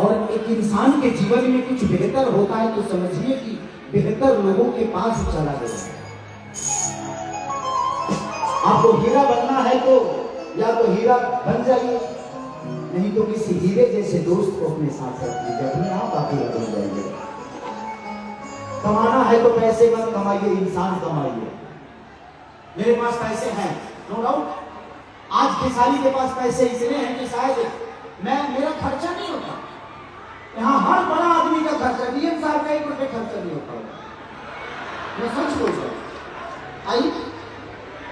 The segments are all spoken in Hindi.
और एक इंसान के जीवन में कुछ बेहतर होता है तो समझिए कि बेहतर लोगों के पास चला गया है। आपको हीरा बनना है तो या तो हीरा बन जाइए, नहीं तो किसी हीरे जैसे दोस्त को अपने साथ रखिए, जब आप हीरा बन जाइए। कमाना है तो पैसे मत कमाइए, इंसान कमाइए। मेरे पास पैसे हैं, नो डाउट। आज खेसारी के पास पैसे इतने हैं कि शायद मेरा खर्चा नहीं होता। यहाँ हर बड़ा आदमी का खर्चा, डीएम साहब का 1 रुपये खर्चा नहीं होता। मैं सच बोल रहा हूँ।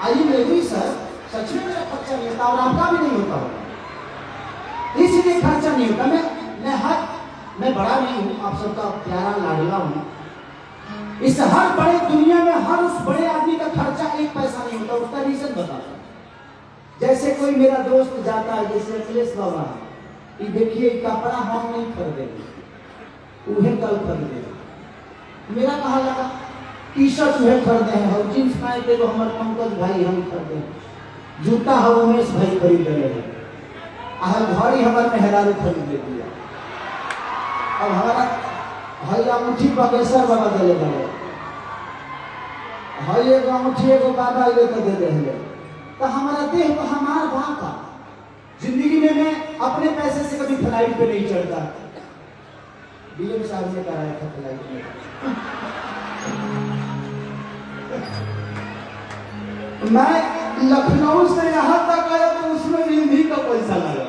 आई मेरी सर, सच में मेरा खर्चा नहीं होता और आपका भी नहीं होता होगा, इसलिए खर्चा नहीं होता। मैं बड़ा नहीं हूँ, आप सबका प्यारा लाडला हूँ। इस हर बड़े दुनिया में हर उस बड़े आदमी का खर्चा 1 पैसा नहीं होता। उसका रीजन बताता हूं। जैसे कोई मेरा दोस्त जाता है, जैसे अखिलेश बाबा है, कि देखिए कपड़ा हम नहीं खरीदेंगे, उन्हें कल खरीदेंगे। मेरा कहा लगा टी शर्ट उन्हें खरीदे हैं और जींस पैंट देखो हमारे पंकज भाई हम खरीदे हैं, जूता हम उमेश भाई खरीद रहे हैं, घड़ी हमारे मेहरारू खरीद लेती है। अब हमारा भाई अंगूठी बागेश्वर बाबा दे गए, भाई एगो अंगूठी एगो बाबा लेकर दे देंगे। तो हमारा देह को हमारा वहां का जिंदगी में मैं अपने पैसे से कभी फ्लाइट पे नहीं चढ़ता। डीएम साहब ने कराया था फ्लाइट में। मैं लखनऊ से यहाँ तक आया तो उसमें भी इन्हीं का पैसा लगा।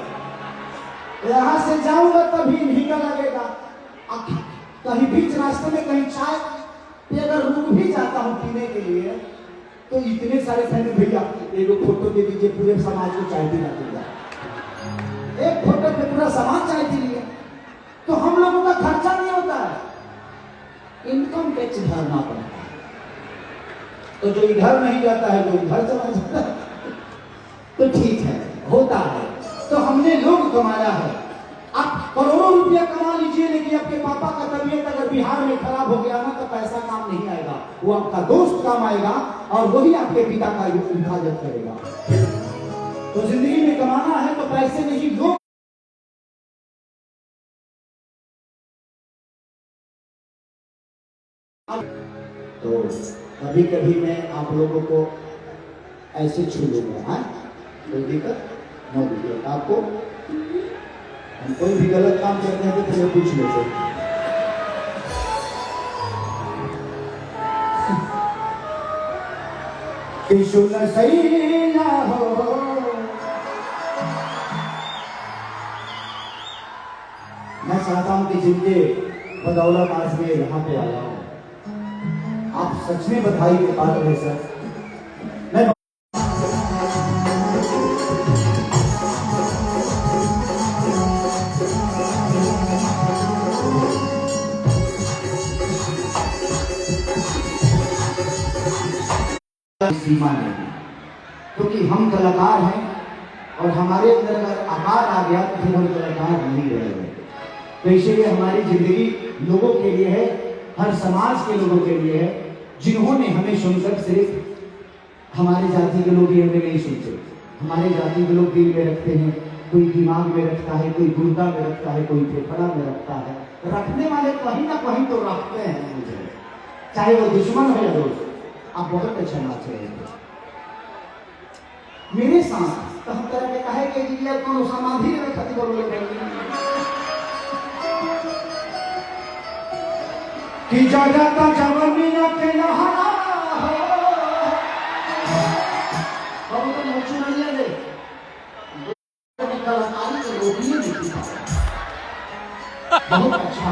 यहाँ से जाऊंगा तभी इन्हीं का लगेगा। कहीं बीच रास्ते में कहीं चाय पे अगर रुक भी जाता हूँ पीने के लिए तो इतने सारे फैन, भैया एक फोटो दे दीजिए, पूरे समाज को चाय पिला दूंगा। एक फोटो पे पूरा समाज चाय पी लिया। तो हम लोगों का खर्चा नहीं होता है, इनकम टैक्स भरना पड़ता है। तो जो इधर नहीं जाता है वो इधर चला जाता है। तो ठीक है, होता है। तो हमने लोग कमाया है। आप करोड़ों रुपया कमा लीजिए, लेकिन आपके पापा का तबीयत अगर बिहार में खराब हो गया ना तो पैसा काम नहीं आएगा, वो आपका दोस्त काम आएगा और वही आपके पिता का हिफाजत करेगा। तो जिंदगी में कमाना है तो पैसे नहीं, लोग। तो कभी कभी मैं आप लोगों को ऐसे छू लूंगा, कोई दिक्कत न दीजिए आपको। हम कोई भी गलत काम करते हैं तो पहले पूछ लेते हैं। सुन सही ना हो, मैं चाहता हूं कि जिनके बदौलत आज मैं यहाँ पे आया हूं, आप सच में बधाई के पात्र हैं सर। मैं सीमा नहीं, क्योंकि हम कलाकार हैं और हमारे अंदर अगर आकार आ गया तो फिर हम कलाकार नहीं रहेंगे। तो इसीलिए हमारी जिंदगी लोगों के लिए है, हर समाज के लोगों के लिए है, जिन्होंने हमें सुनकर सिर्फ हमारे जाति के लोग ही हमें नहीं सुनते। हमारे जाति के लोग दिल में रखते हैं, कोई दिमाग में रखता है, कोई गुर्दा में रखता है, कोई फेफड़ा में रखता है। रखने वाले कहीं ना कहीं तो रखते हैं मुझे, चाहे वो दुश्मन हो या दोस्त। आप बहुत अच्छा नाच रहे हैं मेरे साथ। तो हम तरह के कहे कि इंजीनियर को समाधि में खत्म कर लो कि जाता जवानी ना के नहाना बाबू तो मोचू नहीं ले कलाकारी के रोटियां नहीं खा। बहुत अच्छा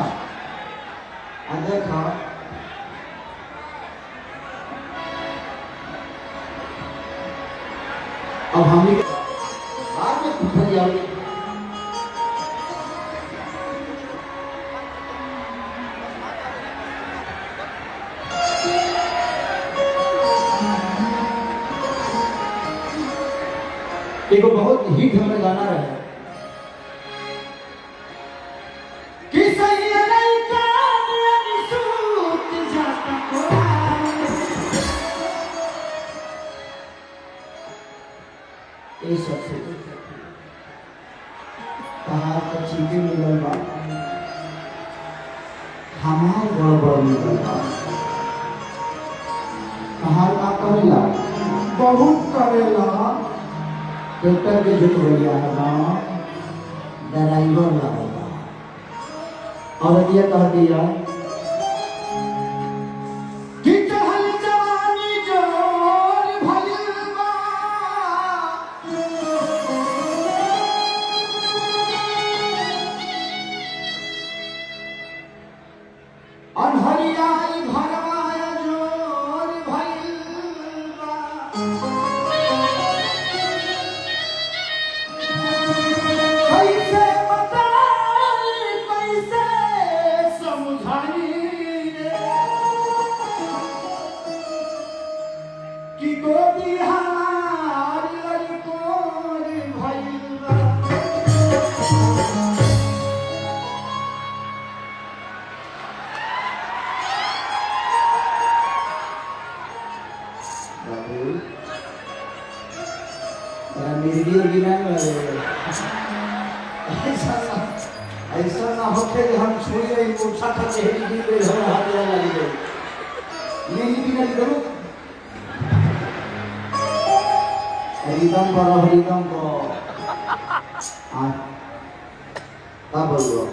देखा। अब हमने बाद में पूछा दिया एक बहुत हिट हमें गाना है कि सही नहीं कामयाबी सूत जाता ये सबसे कहा तो चीजें मिलल बा। हमार गड़बड़ निकल कहार का करेला बहुत करेला ट्रैक्टर के जुट भैया है ना ड्राइवर लगेगा और ये कह दिया कि चहल जवानी जोर भइलबा अनहरियाई भरवाया जोर भइलबा कैसे बताई कैसे समझाई कि गोदी हार लड़कोर भइलबा बाबू मेरी गिना ऐसा ना होते कि हम छुए इनको छठ के हेली दी पे हम हाथ लगा लिए मेरी बिना करो हरिदम को हाँ क्या बोल रहे हो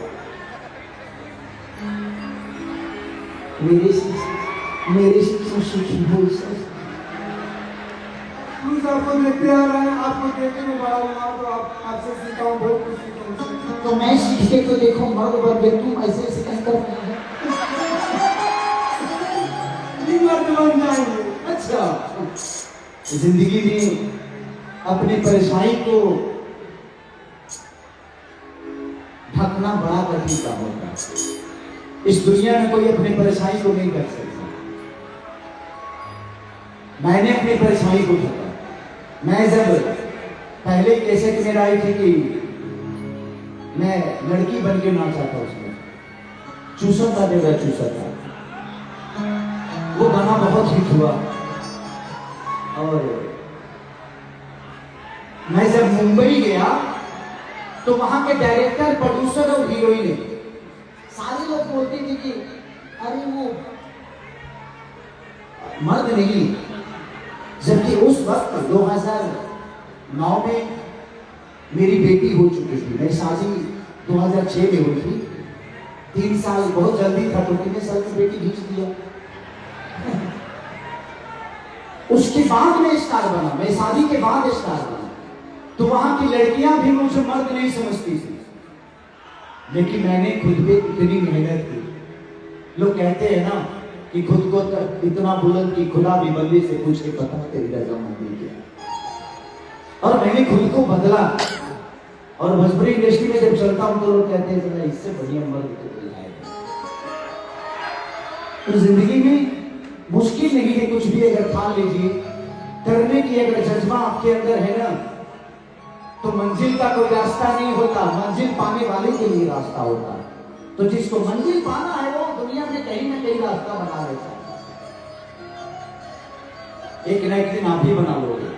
मेरी शिक्षा सीखी हो आपको देखते आ रहे हैं आपको देखने में बड़ा हुआ तो आपसे सीखा हूँ बहुत कुछ सीखा तो मैं सीखते को देखो मर्द वर्ग तुम ऐसे ऐसे कहीं कर मर्द बन जाएंगे। अच्छा जिंदगी में अपनी परेशानी को ढकना बड़ा कठिन काम होता है। इस दुनिया में कोई अपनी परेशानी को नहीं ढक सकता। मैंने अपनी परेशानी को ढका। मैं जब पहले कैसेट में आई थी कि मैं लड़की बन के नाचा था उसमें चूसा था देगा चूसा था वो गाना बहुत हिट हुआ और मैं जब मुंबई गया तो वहां के डायरेक्टर प्रोड्यूसर और हीरोइन सारे लोग बोलते थे कि अरे वो मर्द नहीं जबकि उस वक्त 2009 में मेरी बेटी हो चुकी थी। मेरी शादी 2006 में हुई थी। 3 साल बहुत जल्दी था तो 3 साल की बेटी खींच दिया। उसके बाद मैं स्टार बना। मैं शादी के बाद स्टार बना तो वहां की लड़कियां भी मुझे मर्द नहीं समझती थी लेकिन मैंने खुद पे इतनी मेहनत की। लोग कहते हैं ना कि खुद को इतना बुलंद कि खुदा भी बंदे से पूछ के पता तेरी रजामंदी क्या और मैंने खुद को बदला और भोजपुरी इंडस्ट्री में जब चलता हूं तो लोग कहते हैं इससे बढ़िया मर्द तो कोई आएगा। तो जिंदगी में मुश्किल नहीं है कुछ भी अगर ठान लीजिए करने की अगर जज्बा आपके अंदर है ना तो मंजिल का कोई रास्ता नहीं होता। मंजिल पाने वाले के लिए रास्ता होता है। तो जिसको मंजिल पाना है वो दुनिया में कहीं ना कहीं रास्ता बना लेता है। एक ना एक दिन आप ही बना लोगे।